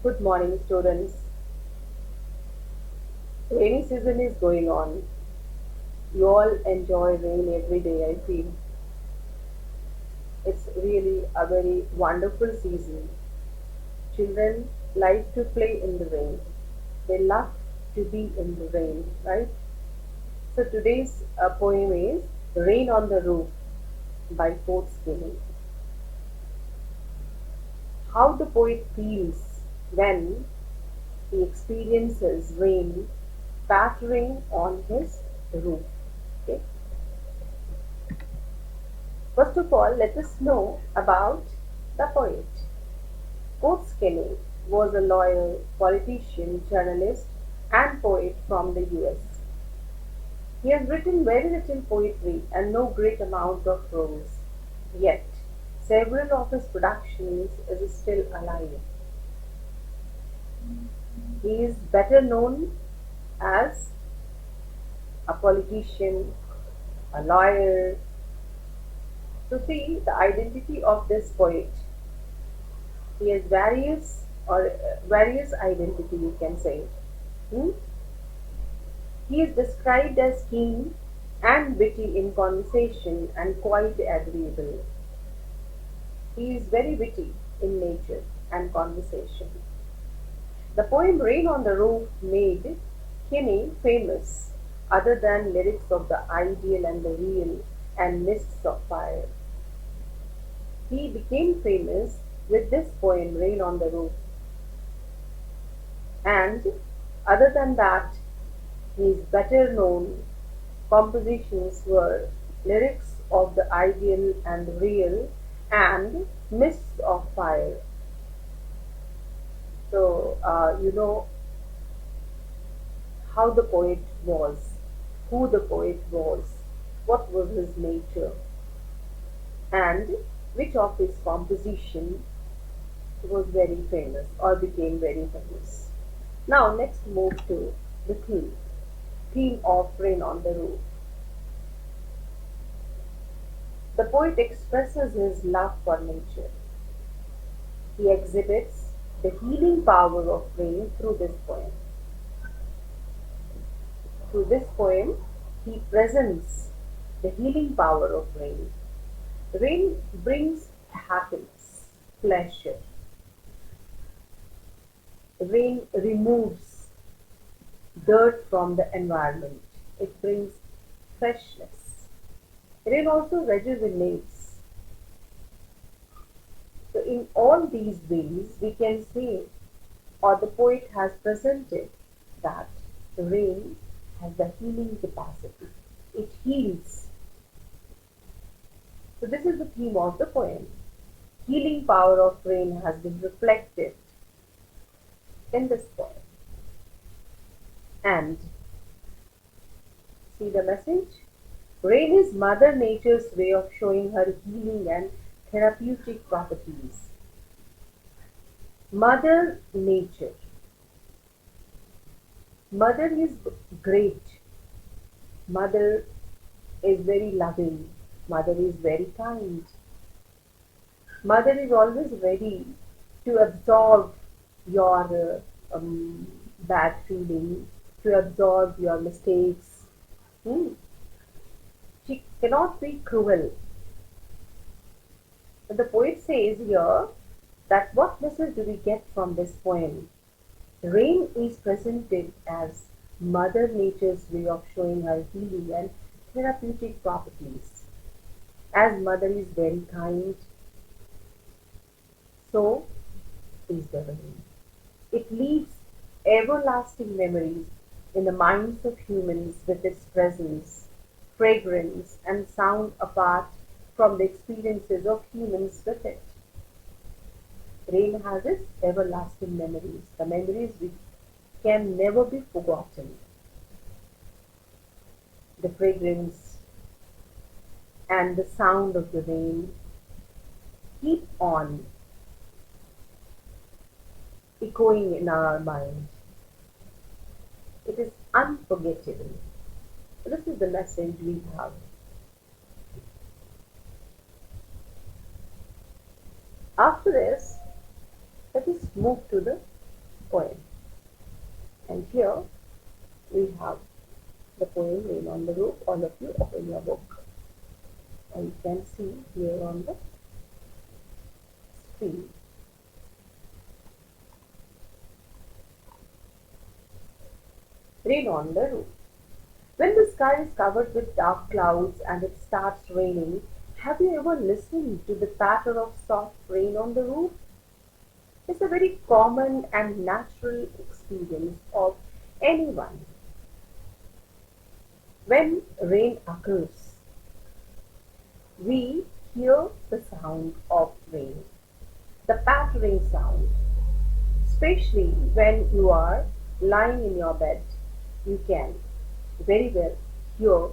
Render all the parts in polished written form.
Good morning, students. Rainy season is going on. You all enjoy rain every day, I feel. It's really a very wonderful season. Children like to play in the rain. They love to be in the rain, right? So today's poem is Rain on the Roof by Fort Skinny. How the poet feels when he experiences rain pattering on his roof. Okay? First of all, let us know about the poet. Fort Skinny was a lawyer, politician, journalist, and poet from the US. He has written very little poetry and no great amount of prose. Yet, several of his productions is still alive. He is better known as a politician, a lawyer. To see the identity of this poet, he has various identity, you can say. Hmm? He is described as keen and witty in conversation and quite agreeable. He is very witty in nature and conversation. The poem Rain on the Roof made Kinney famous, other than lyrics of the ideal and the real and mists of fire. He became famous with this poem Rain on the Roof, and other than that, his better known compositions were lyrics of the ideal and real and mists of fire. So, you know how the poet was, who the poet was, what was his nature, and which of his composition was very famous or became very famous. Now, let's move to the theme of Rain on the Roof. The poet expresses his love for nature. He exhibits the healing power of rain through this poem. Through this poem, he presents the healing power of rain. Rain brings happiness, pleasure. Rain removes dirt from the environment. It brings freshness. Rain also rejuvenates. So, in all these ways, we can say, or the poet has presented, that rain has the healing capacity. It heals. So, this is the theme of the poem. Healing power of rain has been reflected in this poem. And see the message? Rain is Mother Nature's way of showing her healing and therapeutic properties. Mother Nature. Mother is great. Mother is very loving. Mother is very kind. Mother is always ready to absorb your bad feelings, to absorb your mistakes. Hmm. She cannot be cruel. But the poet says here that what message do we get from this poem? Rain is presented as Mother Nature's way of showing her healing and therapeutic properties. As Mother is very kind, so is the rain. It leaves everlasting memories in the minds of humans with its presence, fragrance, and sound apart from the experiences of humans with it. Rain has its everlasting memories, the memories which can never be forgotten. The fragrance and the sound of the rain keep on echoing in our mind. It is unforgettable. This is the message we have. After this, let us move to the poem. And here we have the poem Rain on the Roof. All of you open your book and you can see here on the screen. Rain on the Roof. When the sky is covered with dark clouds and it starts raining, have you ever listened to the patter of soft rain on the roof? It's a very common and natural experience of anyone. When rain occurs, we hear the sound of rain, the pattering sound, especially when you are lying in your bed. You can very well hear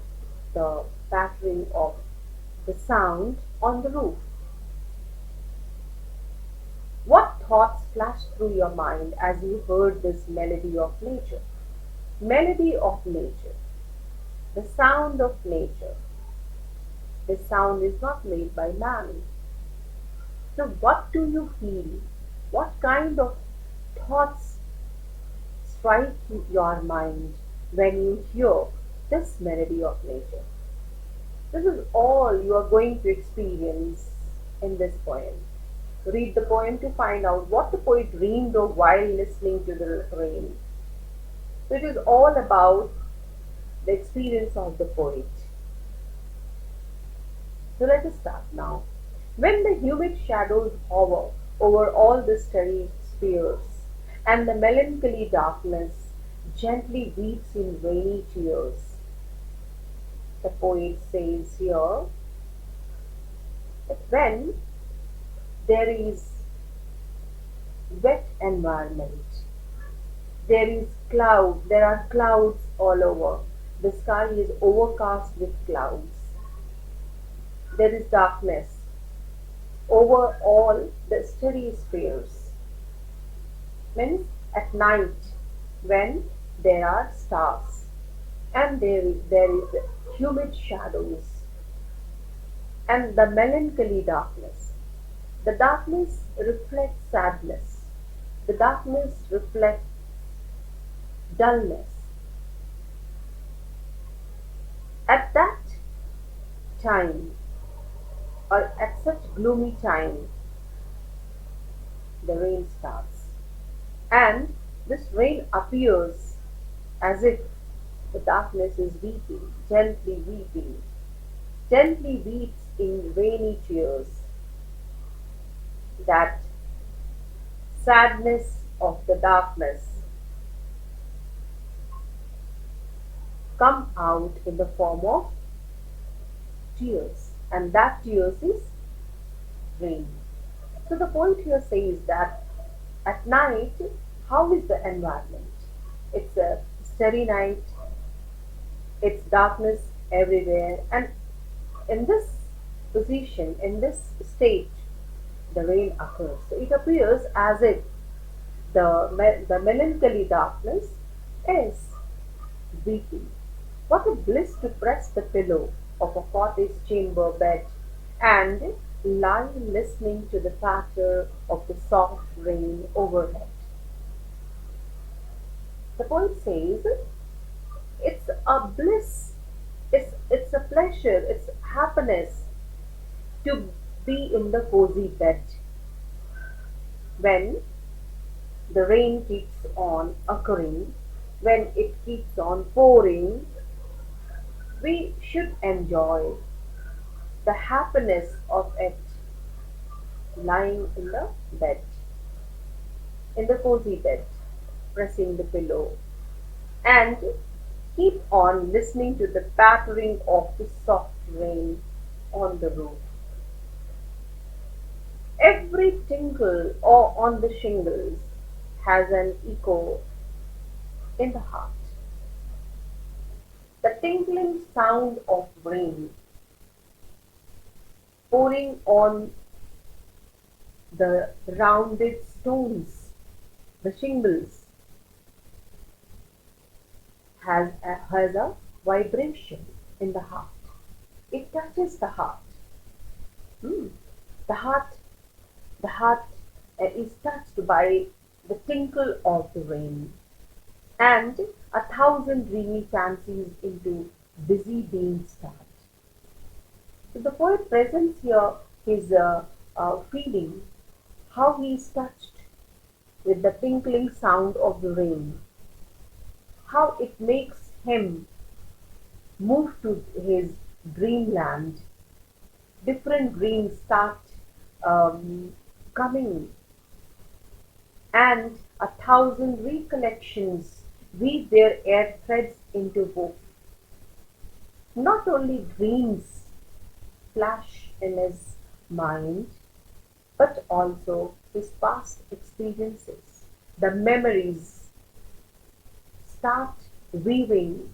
the pattering of the sound on the roof. What thoughts flashed through your mind as you heard this melody of nature? Melody of nature, the sound of nature. This sound is not made by man. So, what do you feel? What kind of thoughts strike your mind when you hear this melody of nature? This is all you are going to experience in this poem. Read the poem to find out what the poet dreamed of while listening to the rain. So it is all about the experience of the poet. So let us start now. When the humid shadows hover over all the starry spheres, and the melancholy darkness gently weeps in rainy tears, the poet says here that when there is wet environment, there are clouds all over. The sky is overcast with clouds. There is darkness over all the starry spheres. Means at night when there are stars and there is humid shadows and the melancholy darkness. The darkness reflects sadness. The darkness reflects dullness. At that time, or at such gloomy time, the rain starts. And this rain appears as if the darkness is gently weeps in rainy tears. That sadness of the darkness come out in the form of tears, and that tears is rain. So the poet here says that at night, how is the environment? It's a starry night, it's darkness everywhere, and in this position, in this state, the rain occurs. So it appears as if the melancholy darkness is weeping. What a bliss to press the pillow of a cottage chamber bed and lie listening to the patter of the soft rain overhead. The poet says it's a bliss, it's a pleasure, it's happiness to be in the cozy bed when the rain keeps on occurring, when it keeps on pouring. We should enjoy the happiness of it lying in the bed, in the cozy bed, pressing the pillow, and keep on listening to the pattering of the soft rain on the roof. Every tinkle or on the shingles has an echo in the heart. The tinkling sound of rain pouring on the rounded stones, the shingles, has a vibration in the heart. It touches the heart. Hmm. The heart, the heart is touched by the tinkle of the rain, and a thousand dreamy fancies into busy being start. So the poet presents here his feeling, how he is touched with the tinkling sound of the rain, how it makes him move to his dreamland. Different dreams start um, coming, and a thousand recollections weave their air threads into both. Not only dreams flash in his mind, but also his past experiences. The memories start weaving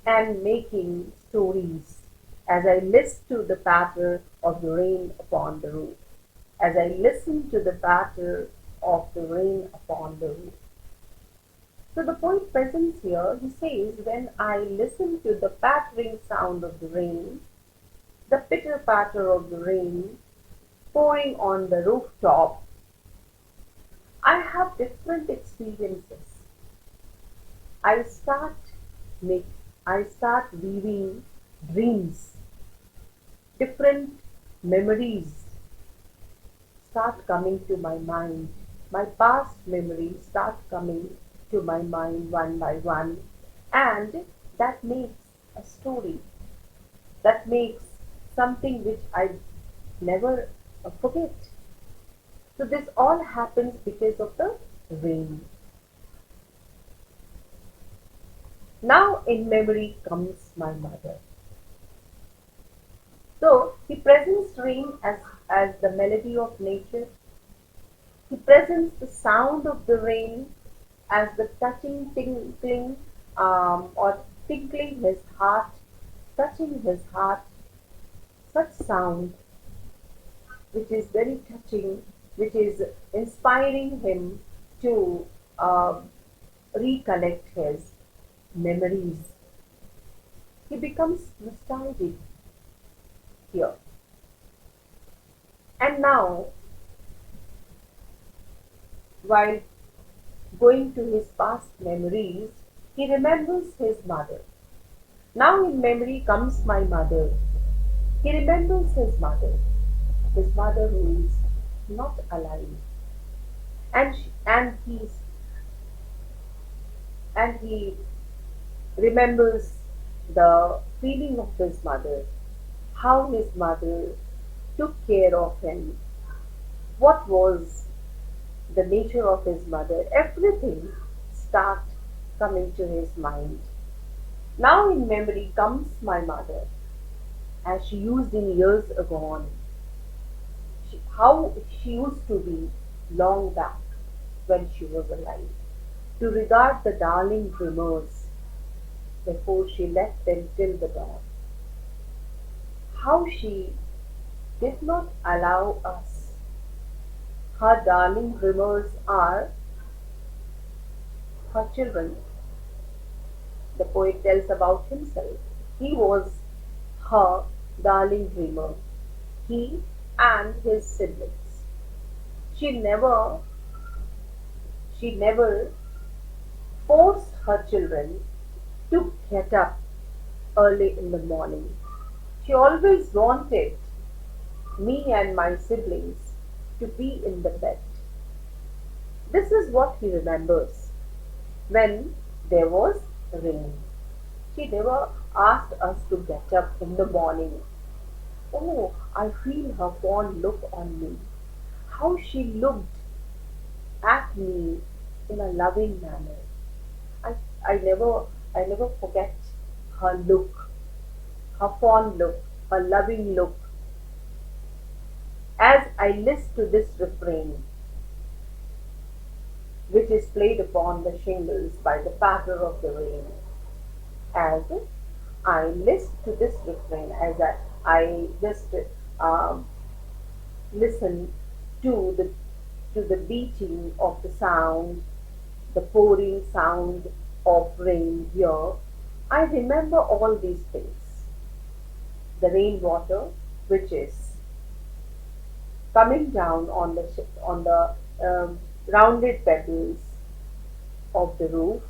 and making stories as I listen to the patter of the rain upon the roof. As I listen to the patter of the rain upon the roof. So the poet presents here, he says, when I listen to the pattering sound of the rain, the pitter patter of the rain pouring on the rooftop, I have different experiences. I start make I start weaving dreams, different memories start coming to my mind. My past memories start coming to my mind one by one, and that makes a story, that makes something which I never forget. So this all happens because of the rain. Now in memory comes my mother. So he presents rain as the melody of nature. He presents the sound of the rain as the touching tinkling or tinkling his heart, touching his heart, such sound which is very touching, which is inspiring him to recollect his memories. He becomes nostalgic here. And now, while going to his past memories, he remembers his mother. Now in memory comes my mother. He remembers his mother who is not alive, and and he remembers the feeling of his mother, how his mother took care of him, what was the nature of his mother, everything start coming to his mind. Now in memory comes my mother, as she used in years agone, how she used to be long back when she was alive, to regard the darling dreamers before she left them till the dawn. How she did not allow us. Her darling dreamers are her children. The poet tells about himself. He was her darling dreamer, he and his siblings. She never she never forced her children to get up early in the morning. She always wanted me and my siblings to be in the bed. This is what he remembers when there was rain. She never asked us to get up in the morning. Oh, I feel her fond look on me. How she looked at me in a loving manner. I, I never I never forget her look, her fond look, her loving look. As I listen to this refrain, which is played upon the shingles by the patter of the rain, as I listen to this refrain, as I just um, listen to the beating of the sound, the pouring sound of rain here, I remember all these things. The rainwater, which is coming down on the rounded pebbles of the roof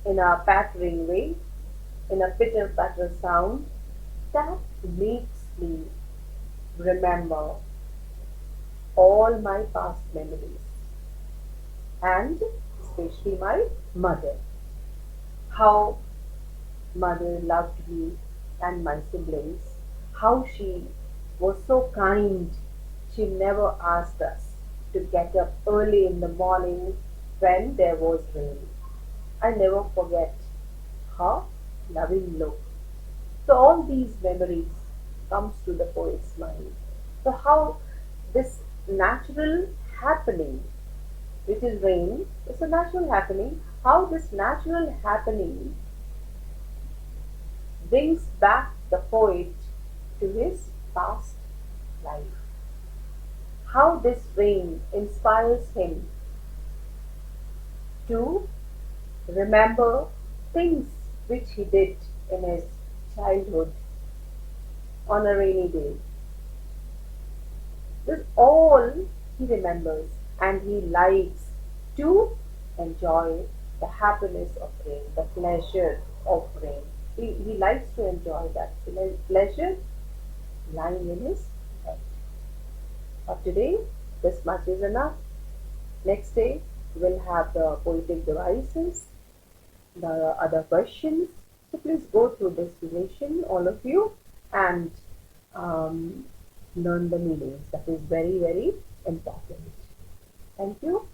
in a pattering way, in a pitter patter sound that makes me remember all my past memories and especially my mother. How mother loved me and my siblings, how she was so kind. She never asked us to get up early in the morning when there was rain. I never forget her loving look. So all these memories comes to the poet's mind. So how this natural happening, which is rain, is a natural happening. How this natural happening brings back the poet to his past life. How this rain inspires him to remember things which he did in his childhood on a rainy day. This all he remembers and he likes to enjoy the happiness of rain, the pleasure of rain. He likes to enjoy that pleasure lying in his head. For today, this much is enough. Next day, we'll have the poetic devices, the other questions. So please go through this duration, all of you, and um, learn the meanings. That is very, very important. Thank you.